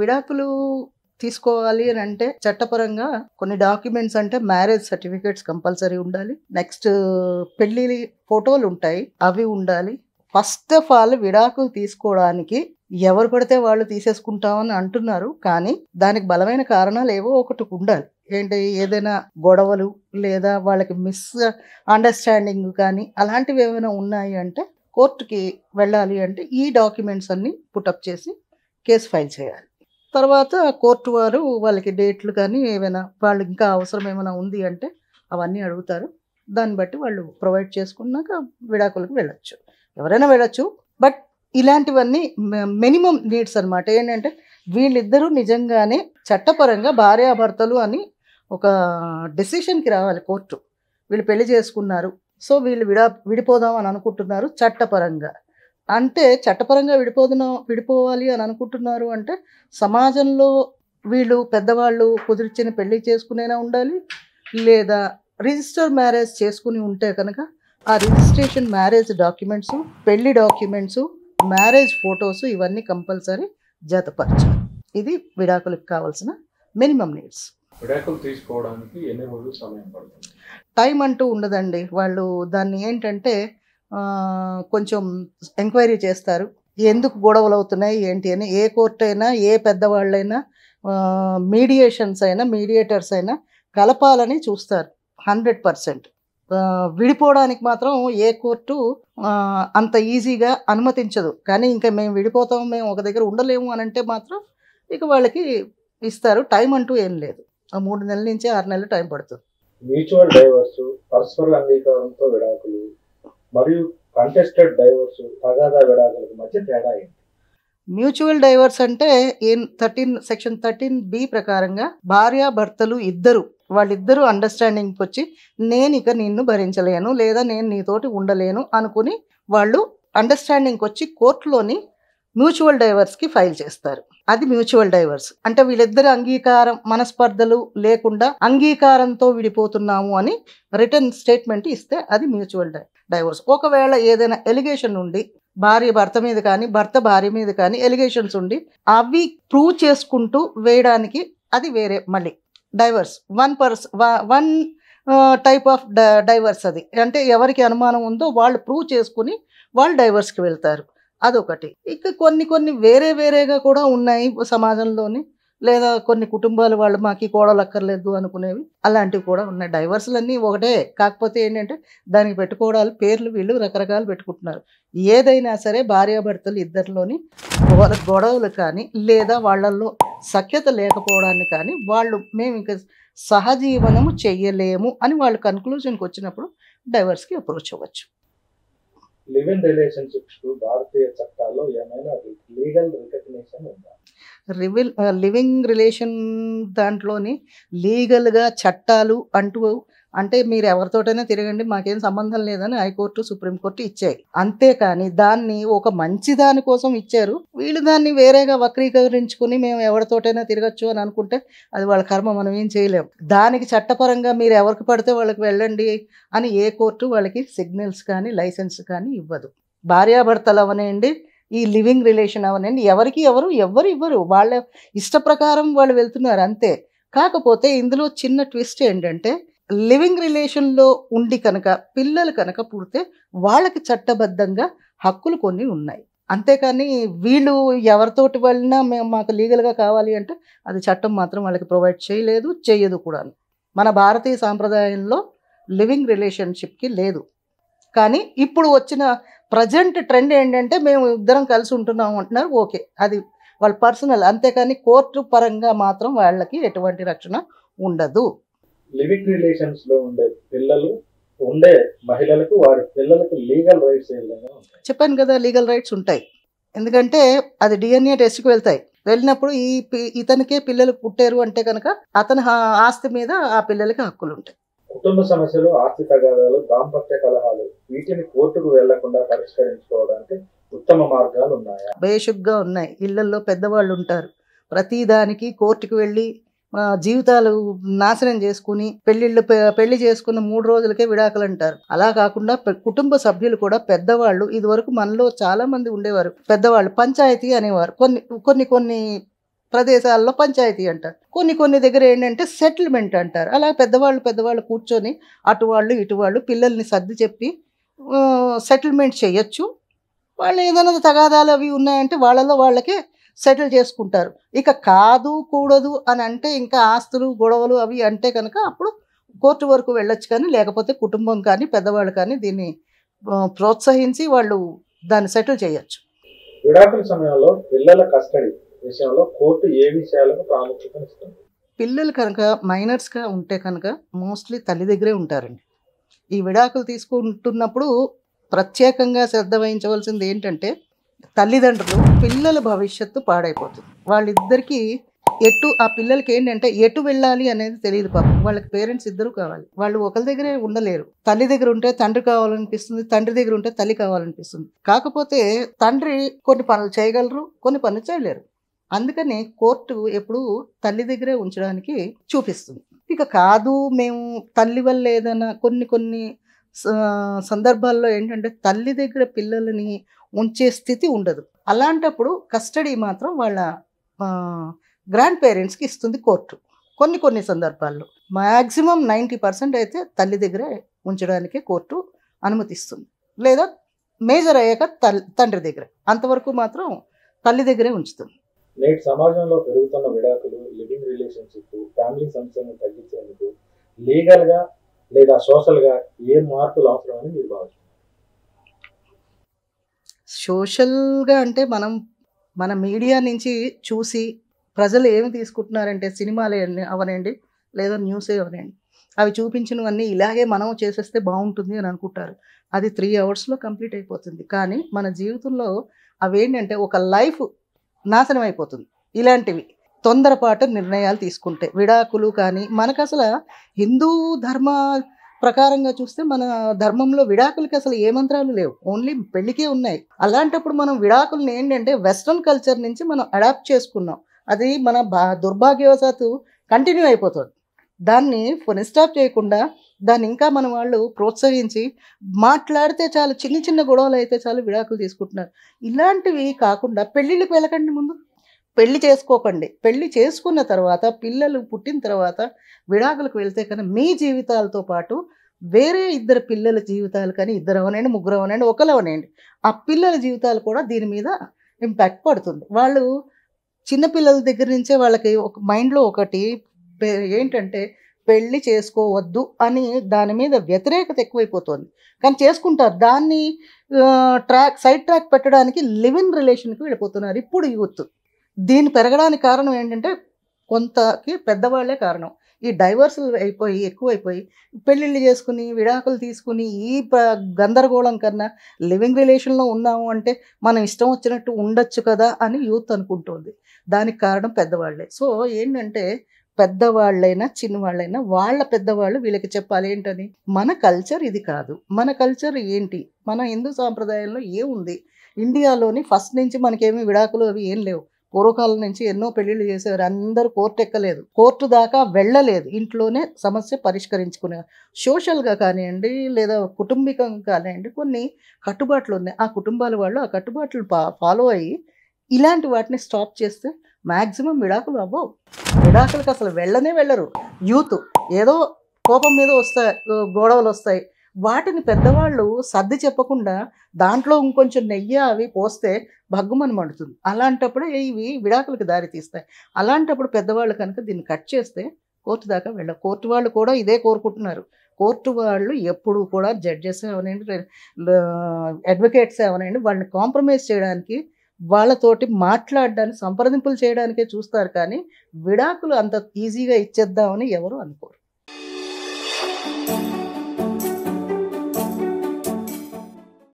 విడాకులు తీసుకోవాలి అని అంటే చట్టపరంగా కొన్ని డాక్యుమెంట్స్ అంటే మ్యారేజ్ సర్టిఫికేట్స్ కంపల్సరీ ఉండాలి. నెక్స్ట్ పెళ్లి ఫోటోలు ఉంటాయి, అవి ఉండాలి. ఫస్ట్ ఆఫ్ ఆల్ విడాకులు తీసుకోవడానికి ఎవరు పడితే వాళ్ళు తీసేసుకుంటామని అంటున్నారు, కానీ దానికి బలమైన కారణాలు ఏవో ఒకటి ఉండాలి. ఏంటి, ఏదైనా గొడవలు లేదా వాళ్ళకి మిస్ అండర్స్టాండింగ్ కానీ అలాంటివి ఏమైనా ఉన్నాయి అంటే కోర్టుకి వెళ్ళాలి. అంటే ఈ డాక్యుమెంట్స్ అన్ని పుటప్ చేసి కేసు ఫైల్ చేయాలి. తర్వాత కోర్టు వారు వాళ్ళకి డేట్లు కానీ ఏమైనా వాళ్ళు ఇంకా అవసరం ఏమైనా ఉంది అంటే అవన్నీ అడుగుతారు. దాన్ని బట్టి వాళ్ళు ప్రొవైడ్ చేసుకున్నాక విడాకులకు వెళ్ళొచ్చు, ఎవరైనా వెళ్ళొచ్చు. బట్ ఇలాంటివన్నీ మినిమం నీడ్స్ అనమాట. ఏంటంటే వీళ్ళిద్దరూ నిజంగానే చట్టపరంగా భార్యాభర్తలు అని ఒక డెసిషన్కి రావాలి కోర్టు. వీళ్ళు పెళ్లి చేసుకున్నారు, సో వీళ్ళు విడిపోదాం అని అనుకుంటున్నారు చట్టపరంగా. అంటే చట్టపరంగా విడిపోవాలి అని అనుకుంటున్నారు అంటే సమాజంలో వీళ్ళు పెద్దవాళ్ళు కుదిర్చిన పెళ్లి చేసుకునేనా ఉండాలి, లేదా రిజిస్టర్ మ్యారేజ్ చేసుకుని ఉంటే కనుక ఆ రిజిస్ట్రేషన్ మ్యారేజ్ డాక్యుమెంట్స్, పెళ్లి డాక్యుమెంట్స్, మ్యారేజ్ ఫొటోస్ ఇవన్నీ కంపల్సరీ జతపరచాలి. ఇది విడాకులకు కావాల్సిన మినిమం నీడ్స్. విడాకులు తీసుకోవడానికి ఎన్ని రోజులు సమయం పడుతుంది? టైం అంటూ ఉండదండి. వాళ్ళు దాన్ని ఏంటంటే కొంచెం ఎంక్వైరీ చేస్తారు, ఎందుకు గొడవలు అవుతున్నాయి ఏంటి అని. ఏ కోర్టు అయినా, ఏ పెద్దవాళ్ళైనా, మీడియేషన్స్ అయినా, మీడియేటర్స్ అయినా కలపాలని చూస్తారు 100%. విడిపోవడానికి మాత్రం ఏ కోర్టు అంత ఈజీగా అనుమతించదు. కానీ ఇంకా మేము విడిపోతాము, మేము ఒక దగ్గర ఉండలేము అని అంటే మాత్రం ఇక వాళ్ళకి ఇస్తారు. టైం అంటూ ఏం లేదు, 3 నెలల నుంచి 6 నెలలు టైం పడుతుంది. మ్యూచువల్ డైవర్స్, పరస్పర అంగీకారంతో విడాకులు మరియు కంటెస్టెడ్ డైవర్స్, తగాదా విడాకులకు మధ్య తేడా ఏంటి? మ్యూచువల్ డైవర్స్ అంటే సెక్షన్ 13B ప్రకారంగా భార్యాభర్తలు వాళ్ళిద్దరూ అండర్స్టాండింగ్కి వచ్చి నేను ఇక నిన్ను భరించలేను లేదా నేను నీతోటి ఉండలేను అనుకుని వాళ్ళు అండర్స్టాండింగ్కి వచ్చి కోర్టులోని మ్యూచువల్ డైవర్స్కి ఫైల్ చేస్తారు. అది మ్యూచువల్ డైవర్స్. అంటే వీళ్ళిద్దరు అంగీకారం, మనస్పర్ధలు లేకుండా అంగీకారంతో విడిపోతున్నాము అని రిటర్న్ స్టేట్మెంట్ ఇస్తే అది మ్యూచువల్ డైవర్స్. ఒకవేళ ఏదైనా ఎలిగేషన్ ఉండి భార్య భర్త మీద కానీ, భర్త భార్య మీద కానీ ఎలిగేషన్స్ ఉండి అవి ప్రూవ్ చేసుకుంటూ వేయడానికి అది వేరే మళ్ళీ divorce. One type of divorce అది. అంటే ఎవరికి అనుమానం ఉందో వాళ్ళు ప్రూవ్ చేసుకుని వాళ్ళు డైవర్స్కి వెళ్తారు, అదొకటి. ఇక కొన్ని వేరేగా కూడా ఉన్నాయి సమాజంలోని, లేదా కొన్ని కుటుంబాలు వాళ్ళు మాకు కోడలు అక్కర్లేదు అనుకునేవి అలాంటివి కూడా ఉన్నాయి. డైవర్సులన్నీ ఒకటే, కాకపోతే ఏంటంటే దానికి పెట్టుకోవడాలు పేర్లు వీళ్ళు రకరకాలు పెట్టుకుంటున్నారు. ఏదైనా సరే భార్యాభర్తలు ఇద్దరిలోని గొడవలు కానీ లేదా వాళ్ళల్లో సఖ్యత లేకపోవడాన్ని కానీ వాళ్ళు మేము ఇంకా సహజీవనము చెయ్యలేము అని వాళ్ళు కన్క్లూజన్కి వచ్చినప్పుడు డైవర్స్కి అప్రోచ్ అవ్వచ్చు. లివ్ ఇన్ రిలేషన్షిప్స్ భారతీయ చట్టాల్లో ఏమైనా లీగల్ రికగ్నిషన్ ఉందా? లివింగ్ రిలేషన్ దాంట్లోని లీగల్గా చట్టాలు అంటే మీరు ఎవరితోటైనా తిరగండి, మాకేం సంబంధం లేదని హైకోర్టు, సుప్రీంకోర్టు ఇచ్చాయి. అంతేకాని దాన్ని ఒక మంచి దాని కోసం ఇచ్చారు, వీళ్ళు దాన్ని వేరేగా వక్రీకరించుకుని మేము ఎవరితోటైనా తిరగచ్చు అని అనుకుంటే అది వాళ్ళ కర్మ, మనం ఏం చేయలేము. దానికి చట్టపరంగా మీరు ఎవరికి పడితే వాళ్ళకి వెళ్ళండి అని ఏ కోర్టు వాళ్ళకి సిగ్నల్స్ కానీ లైసెన్స్ కానీ ఇవ్వదు. భార్యాభర్తలు అవనేయండి, ఈ లివింగ్ రిలేషన్ అవనండి, ఎవరు ఇవ్వరు, వాళ్ళ ఇష్ట ప్రకారం వాళ్ళు వెళ్తున్నారు అంతే. కాకపోతే ఇందులో చిన్న ట్విస్ట్ ఏంటంటే లివింగ్ రిలేషన్లో ఉండి కనుక పిల్లలు కనుక పుడితే వాళ్ళకి చట్టబద్ధంగా హక్కులు కొన్ని ఉన్నాయి. అంతేకాని వీళ్ళు ఎవరితోటి వెళ్ళినా మాకు లీగల్గా కావాలి అంటే అది చట్టం మాత్రం వాళ్ళకి ప్రొవైడ్ చేయదు కూడా. మన భారతీయ సాంప్రదాయంలో లివింగ్ రిలేషన్షిప్కి లేదు. కానీ ఇప్పుడు వచ్చిన ప్రజెంట్ ట్రెండ్ ఏంటంటే మేము ఇద్దరం కలిసి ఉంటున్నాము అంటున్నారు, ఓకే, అది వాళ్ళ పర్సనల్. అంతేకాని కోర్టు పరంగా మాత్రం వాళ్ళకి ఎటువంటి రక్షణ ఉండదు. లివింగ్ రిలేషన్స్ లో ఉండే మహిళలకు వారి పిల్లలకు లీగల్ రైట్స్ చెప్పాను కదా, లీగల్ రైట్స్ ఉంటాయి. ఎందుకంటే అది DNA టెస్ట్కి వెళ్ళినప్పుడు ఇతనికే పిల్లలు పుట్టారు అంటే కనుక అతని ఆస్తి మీద ఆ పిల్లలకి హక్కులు ఉంటాయి. కుటుంబ సమస్యలు, ఆస్తి తగాదాలు, దాంపత్య కలహాలు వీటిని కోర్టుకు వెళ్లకుండా పరిష్కరించుకోవడానికి ఉత్తమ మార్గాలు ఉన్నాయా? బేషుగ్గా ఉన్నాయి. ఇళ్లలో పెద్దవాళ్ళు ఉంటారు, ప్రతిదానికి కోర్టుకు వెళ్ళి జీవితాలు నాశనం చేసుకుని పెళ్లి చేసుకున్న 3 రోజులకే విడాకులు అంటారు. అలా కాకుండా కుటుంబ సభ్యులు కూడా పెద్దవాళ్ళు, ఇదివరకు మనలో చాలా మంది ఉండేవారు పెద్దవాళ్ళు, పంచాయతీ అనేవారు. కొన్ని ప్రదేశాల్లో పంచాయతీ అంటారు. కొన్ని దగ్గర ఏంటంటే సెటిల్మెంట్ అంటారు. అలా పెద్దవాళ్ళు కూర్చొని అటు వాళ్ళు ఇటు వాళ్ళు పిల్లల్ని సర్ది చెప్పి సెటిల్మెంట్ చేయొచ్చు. వాళ్ళు ఏదైనా తగాదాలు అవి ఉన్నాయంటే వాళ్ళలో వాళ్ళకే సెటిల్ చేసుకుంటారు. ఇక కాదు కూడదు అని అంటే ఇంకా ఆస్తులు గొడవలు అవి అంటే కనుక అప్పుడు కోర్టు వరకు వెళ్ళొచ్చు. కానీ లేకపోతే కుటుంబం కానీ పెద్దవాళ్ళు కానీ దీన్ని ప్రోత్సహించి వాళ్ళు దాన్ని సెటిల్ చేయొచ్చు. విడాకుల సమయంలో పిల్లల కస్టడీ విషయంలో కోర్టు ఏ విషయాలకు ప్రాముఖ్యత ఇస్తుంది? పిల్లలు కనుక మైనర్స్గా ఉంటే కనుక మోస్ట్లీ తల్లి దగ్గరే ఉంటారండి. ఈ విడాకులు తీసుకుంటున్నప్పుడు ప్రత్యేకంగా శ్రద్ధ వహించవలసింది ఏంటంటే తల్లిదండ్రులు పిల్లల భవిష్యత్తు పాడైపోతుంది. వాళ్ళిద్దరికీ ఆ పిల్లలకి ఏంటంటే ఎటు వెళ్ళాలి అనేది తెలియదు. పాపం వాళ్ళకి పేరెంట్స్ ఇద్దరు కావాలి. వాళ్ళు ఒకరి దగ్గరే ఉండలేరు. తల్లి దగ్గర ఉంటే తండ్రి కావాలనిపిస్తుంది, తండ్రి దగ్గర ఉంటే తల్లి కావాలనిపిస్తుంది. కాకపోతే తండ్రి కొన్ని పనులు చేయగలరు, కొన్ని పనులు చేయలేరు. అందుకని కోర్టు ఎప్పుడు తల్లి దగ్గరే ఉంచడానికి చూపిస్తుంది. ఇక కాదు మేము తల్లి వల్ల ఏదైనా కొన్ని సందర్భాల్లో ఏంటంటే తల్లి దగ్గర పిల్లలని ఉంచే స్థితి ఉండదు. అలాంటప్పుడు కస్టడీ మాత్రం వాళ్ళ గ్రాండ్ పేరెంట్స్కి ఇస్తుంది కోర్టు. కొన్ని సందర్భాల్లో మ్యాక్సిమం 90% అయితే తల్లి దగ్గరే ఉంచడానికి కోర్టు అనుమతిస్తుంది. లేదా మేజర్ అయ్యాక తండ్రి దగ్గర, అంతవరకు మాత్రం తల్లి దగ్గరే ఉంచుతుంది. నేటి సమాజంలో పెరుగుతున్న విడాకులు, లివింగ్ రిలేషన్షిప్, ఫ్యామిలీ సమస్యలను తగ్గించేందుకు లీగల్గా లేదా సోషల్గా ఏ మార్పులు అవసరమని మీరు భావిస్తున్నారు? సోషల్గా అంటే మన మీడియా నుంచి చూసి ప్రజలు ఏమి తీసుకుంటున్నారంటే సినిమాలే అవనండి లేదా న్యూసే అవనండి, అవి చూపించినవన్నీ ఇలాగే మనం చేసేస్తే బాగుంటుంది అని అనుకుంటారు. అది 3 అవర్స్లో కంప్లీట్ అయిపోతుంది. కానీ మన జీవితంలో అవేంటంటే ఒక లైఫ్ నాశనం అయిపోతుంది. ఇలాంటివి తొందరపాటు నిర్ణయాలు తీసుకుంటే విడాకులు కానీ మనకు అసలు హిందూ ధర్మ ప్రకారంగా చూస్తే మన ధర్మంలో విడాకులకి అసలు ఏ మంత్రాలు లేవు, ఓన్లీ పెళ్లికే ఉన్నాయి. అలాంటప్పుడు మనం విడాకులను ఏంటంటే వెస్ట్రన్ కల్చర్ నుంచి మనం అడాప్ట్ చేసుకున్నాం. అది మన దుర్భాగ్యవశాత్తు కంటిన్యూ అయిపోతుంది. దాన్ని స్టాప్ చేయకుండా దాన్ని ఇంకా మన వాళ్ళు ప్రోత్సహించి మాట్లాడితే చాలు, చిన్న గొడవలు అయితే చాలు విడాకులు తీసుకుంటున్నారు. ఇలాంటివి కాకుండా పెళ్ళిళ్ళకి వెళ్ళకండి, ముందు పెళ్లి చేసుకోకండి. పెళ్లి చేసుకున్న తర్వాత పిల్లలు పుట్టిన తర్వాత విడాకులకు వెళ్తే కానీ మీ జీవితాలతో పాటు వేరే 2 పిల్లల జీవితాలు కానీ 2 అవనండి 3 అవనండి 1 అవనండి ఆ పిల్లల జీవితాలు కూడా దీని మీద ఇంపాక్ట్ పడుతుంది. వాళ్ళు చిన్నపిల్లల దగ్గర నుంచే వాళ్ళకి ఒక మైండ్లో ఒకటి ఏంటంటే పెళ్ళి చేసుకోవద్దు అని దాని మీద వ్యతిరేకత ఎక్కువైపోతుంది. కానీ చేసుకుంటారు. దాన్ని సైడ్ ట్రాక్ పెట్టడానికి లివ్ ఇన్ రిలేషన్కి వెళ్ళిపోతున్నారు ఇప్పుడు యూత్. దీన్ని పెరగడానికి కారణం ఏంటంటే కొంతకి పెద్దవాళ్లే కారణం. ఈ డైవర్సులు ఎక్కువైపోయి పెళ్ళిళ్ళు చేసుకుని విడాకులు తీసుకుని ఈ గందరగోళం కన్నా లివింగ్ రిలేషన్లో ఉన్నాము అంటే మనం ఇష్టం వచ్చినట్టు ఉండొచ్చు కదా అని యూత్ అనుకుంటుంది. దానికి కారణం పెద్దవాళ్లే. సో ఏంటంటే పెద్దవాళ్ళైనా చిన్నవాళ్ళైనా వాళ్ళ పెద్దవాళ్ళు వీళ్ళకి చెప్పాలి ఏంటని, మన కల్చర్ ఇది కాదు, మన కల్చర్ ఏంటి, మన హిందూ సాంప్రదాయంలో ఏముంది. ఇండియాలోని ఫస్ట్ నుంచి మనకేమీ విడాకులు అవి ఏం లేవు. పూర్వకాలం నుంచి ఎన్నో పెళ్ళిళ్ళు చేసేవారు. అందరూ కోర్టు ఎక్కలేదు, కోర్టు దాకా వెళ్ళలేదు, ఇంట్లోనే సమస్య పరిష్కరించుకునేవారు. సోషల్గా కానివ్వండి లేదా కుటుంబికంగా కానివ్వండి కొన్ని కట్టుబాట్లు ఉన్నాయి. ఆ కుటుంబాల వాళ్ళు ఆ కట్టుబాట్లు ఫాలో అయ్యి ఇలాంటి వాటిని స్టాప్ చేస్తే మ్యాక్సిమం విడాకులు అవ్వవు. విడాకులకు అసలు వెళ్ళరు యూత్. ఏదో కోపం మీద వస్తాయి, గొడవలు వస్తాయి, వాటిని పెద్దవాళ్ళు సర్ది చెప్పకుండా దాంట్లో ఇంకొంచెం నెయ్యి అవి పోస్తే భగ్గుమని మండుతుంది. అలాంటప్పుడే ఇవి విడాకులకు దారి తీస్తాయి. అలాంటప్పుడు పెద్దవాళ్ళు కనుక దీన్ని కట్ చేస్తే కోర్టు దాకా వెళ్ళవు. కోర్టు వాళ్ళు కూడా ఇదే కోరుకుంటున్నారు. కోర్టు వాళ్ళు ఎప్పుడు కూడా జడ్జెస్ అవనండి అడ్వకేట్స్ అవనండి వాళ్ళని కాంప్రమైజ్ చేయడానికి, వాళ్ళతోటి మాట్లాడడానికి, సంప్రదింపులు చేయడానికే చూస్తారు. కానీ విడాకులు అంత ఈజీగా ఇచ్చేద్దామని ఎవరు అనుకోరు.